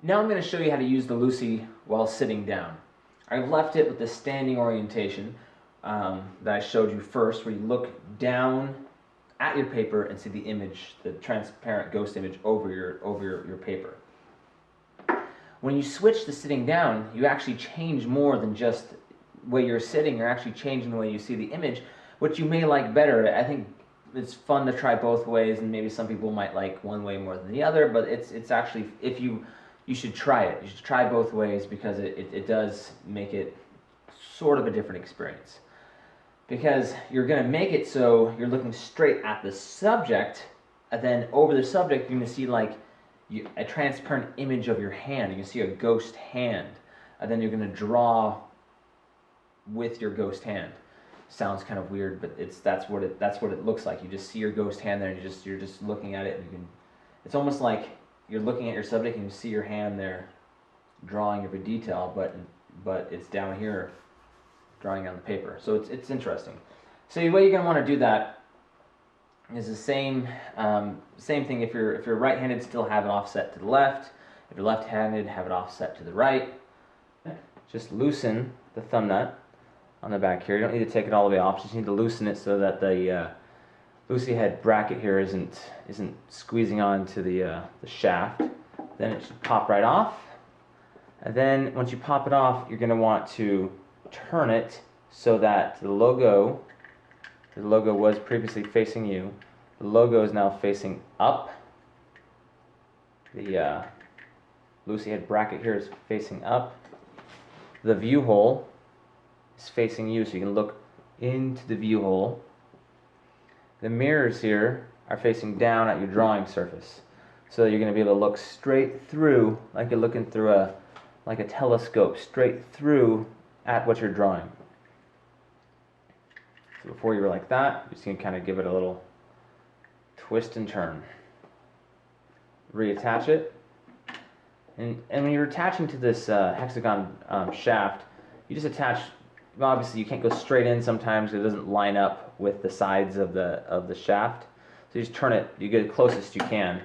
Now I'm going to show you how to use the Lucy while sitting down. I've left it with the standing orientation that I showed you first, where you look down at your paper and see the image, the transparent ghost image over your paper. When you switch to sitting down, you actually change more than just the way you're sitting. You're actually changing the way you see the image, which you may like better. I think it's fun to try both ways, and maybe some people might like one way more than the other, but it's actually, if you should try it. You should try both ways, because it does make it sort of a different experience. Because you're going to make it so you're looking straight at the subject, and then over the subject you're going to see like a transparent image of your hand. You can see a ghost hand, and then you're going to draw with your ghost hand. Sounds kind of weird, but that's what it looks like. You just see your ghost hand there, and you're just looking at it, and you can. It's almost like you're looking at your subject and you see your hand there drawing every detail, but it's down here drawing on the paper. So it's interesting. So the way you're going to want to do that is the same thing. If you're right-handed, still have it offset to the left. If you're left-handed, have it offset to the right. Just loosen the thumb nut on the back here. You don't need to take it all the way off. Just need to loosen it so that the Lucy head bracket here isn't squeezing onto the shaft. Then it should pop right off. And then once you pop it off, you're going to want to turn it so that the logo was previously facing you. The logo is now facing up. The Lucy head bracket here is facing up. The view hole is facing you, so you can look into the view hole. The mirrors here are facing down at your drawing surface, so you're going to be able to look straight through, like you're looking through a telescope, straight through at what you're drawing. So before you were like that, you're just going to kind of give it a little twist and turn. Reattach it, and when you're attaching to this hexagon shaft, you just attach. Well, obviously you can't go straight in sometimes because it doesn't line up with the sides of the shaft. So you just turn it, you get it closest you can,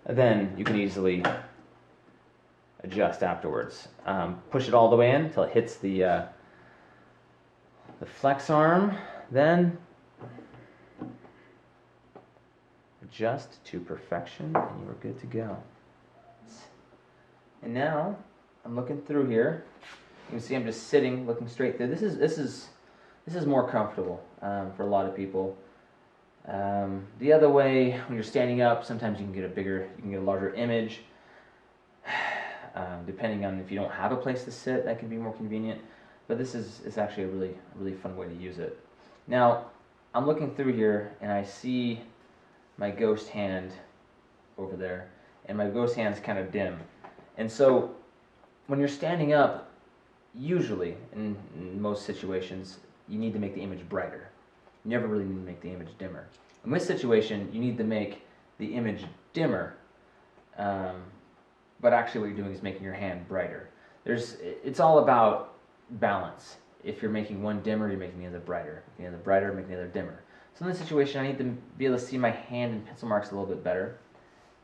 and then you can easily adjust afterwards. Push it all the way in until it hits the flex arm, then adjust to perfection, and you are good to go. And now I'm looking through here. You can see I'm just sitting, looking straight through. This is more comfortable for a lot of people. The other way, when you're standing up, sometimes you can get a larger image. Depending on if you don't have a place to sit, that can be more convenient. But this is actually a really fun way to use it. Now, I'm looking through here and I see my ghost hand over there, and my ghost hand's kind of dim. And so, when you're standing up, usually, in most situations, you need to make the image brighter. You never really need to make the image dimmer. In this situation, you need to make the image dimmer, but actually what you're doing is making your hand brighter. It's all about balance. If you're making one dimmer, you're making the other brighter. Making the other brighter, making the other dimmer. So in this situation, I need to be able to see my hand and pencil marks a little bit better.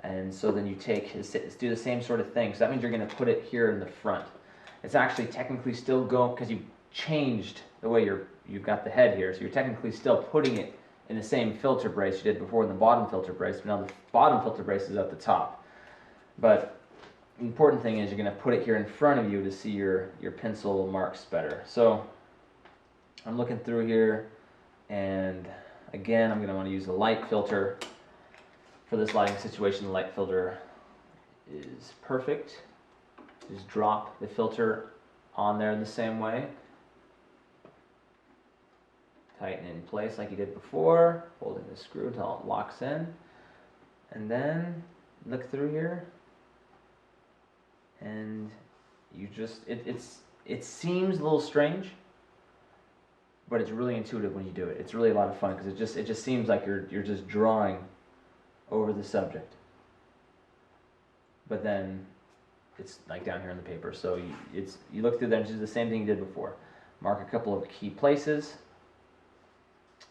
And so then you do the same sort of thing. So that means you're going to put it here in the front. It's actually technically still going, because you changed the way you've got the head here, so you're technically still putting it in the same filter brace you did before in the bottom filter brace, but now the bottom filter brace is at the top. But the important thing is you're going to put it here in front of you to see your pencil marks better. So I'm looking through here, and again I'm going to want to use a light filter. For this lighting situation, the light filter is perfect. Just drop the filter on there in the same way. Tighten it in place like you did before, holding the screw until it locks in. And then look through here, and you just, it seems a little strange, but it's really intuitive when you do it. It's really a lot of fun, because it just seems like you're just drawing over the subject. But then it's like down here on the paper. So you look through there and do the same thing you did before. Mark a couple of key places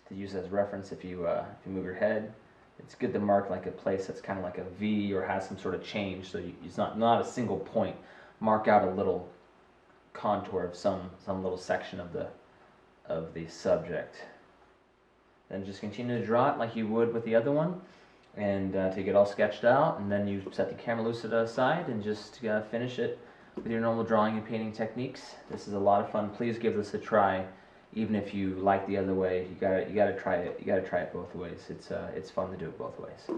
to use as reference if you move your head. it's good to mark like a place that's kind of like a V or has some sort of change, so it's not a single point. Mark out a little contour of some little section of the subject. Then just continue to draw it like you would with the other one, and to get all sketched out, and then you set the camera lucida aside and just finish it with your normal drawing and painting techniques. This is a lot of fun. Please give this a try. Even if you like the other way, you gotta try it. You gotta try it both ways. It's fun to do it both ways.